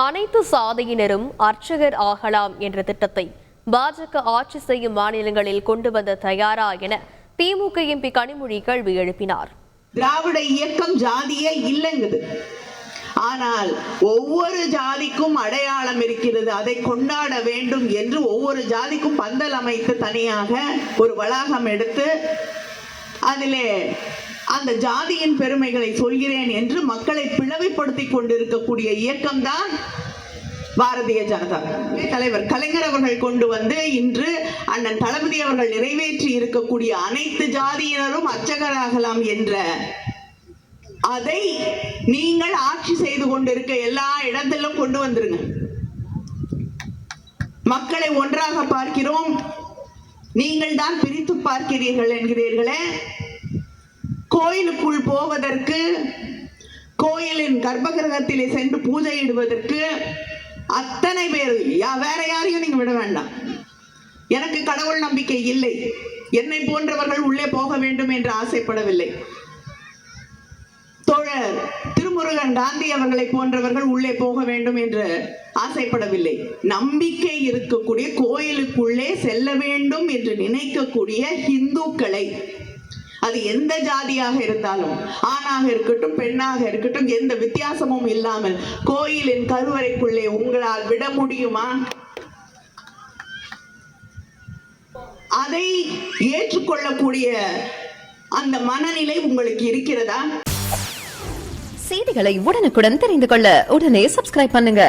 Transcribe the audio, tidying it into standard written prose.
அனைத்து சாதியினரும் அர்ச்சகர் ஆகலாம் என்ற திட்டத்தை பாஜக ஆட்சி செய்யும் மாநிலங்களில் கொண்டு வந்த தயாரா என திமுக எம்பி கனிமொழி கேள்வி எழுப்பினார். திராவிட இயக்கம் ஜாதியே இல்லைங்குது. ஆனால் ஒவ்வொரு ஜாதிக்கும் அடையாளம் இருக்கிறது, அதை கொண்டாட வேண்டும் என்று ஒவ்வொரு ஜாதிக்கும் பந்தல் அமைத்து தனியாக ஒரு வளாகம் எடுத்து அதிலே அந்த ஜாதியின் பெருமைகளை சொல்கிறேன் என்று மக்களை பிளவுபடுத்தி கொண்டிருக்கக்கூடிய இயக்கம்தான் பாரதிய ஜனதா. தலைவர் கலைஞர் அவர்கள் கொண்டு வந்து இன்று அண்ணன் தளபதி அவர்கள் நிறைவேற்றி இருக்கக்கூடிய அனைத்து ஜாதியினரும் அர்ச்சகராகலாம் என்ற அதை நீங்கள் ஆட்சி செய்து கொண்டிருக்க எல்லா இடத்திலும் கொண்டு வந்துருங்க. மக்களை ஒன்றாக பார்க்கிறோம், நீங்கள் தான் பிரித்து பார்க்கிறீர்கள் என்கிறீர்களே. கோயிலுக்குள் போவதற்கு, கோயிலின் கர்ப்பகிரகத்திலே சென்று பூஜையிடுவதற்கு அத்தனை பேர் வேற யாரையும் நீங்க விட வேண்டாம். எனக்கு கடவுள் நம்பிக்கை இல்லை, என்னை போன்றவர்கள் உள்ளே போக வேண்டும் என்று ஆசைப்படவில்லை. தோழர் திருமுருகன் காந்தி அவர்களை போன்றவர்கள் உள்ளே போக வேண்டும் என்று ஆசைப்படவில்லை. நம்பிக்கை இருக்கக்கூடிய, கோயிலுக்குள்ளே செல்ல வேண்டும் என்று நினைக்கக்கூடிய இந்துக்களை, அது எந்த ஜாதியாக இருந்தாலும், ஆணாக இருக்கட்டும் பெண்ணாக இருக்கட்டும், எந்த வித்தியாசமும் இல்லாமல் கோயிலின் கருவறைக்குள்ளே உங்களால் விட முடியுமா? அதை ஏற்றுக்கொள்ளக்கூடிய அந்த மனநிலை உங்களுக்கு இருக்கிறதா? செய்திகளை உடனுக்குடன் தெரிந்து கொள்ள உடனே சப்ஸ்கிரைப் பண்ணுங்க.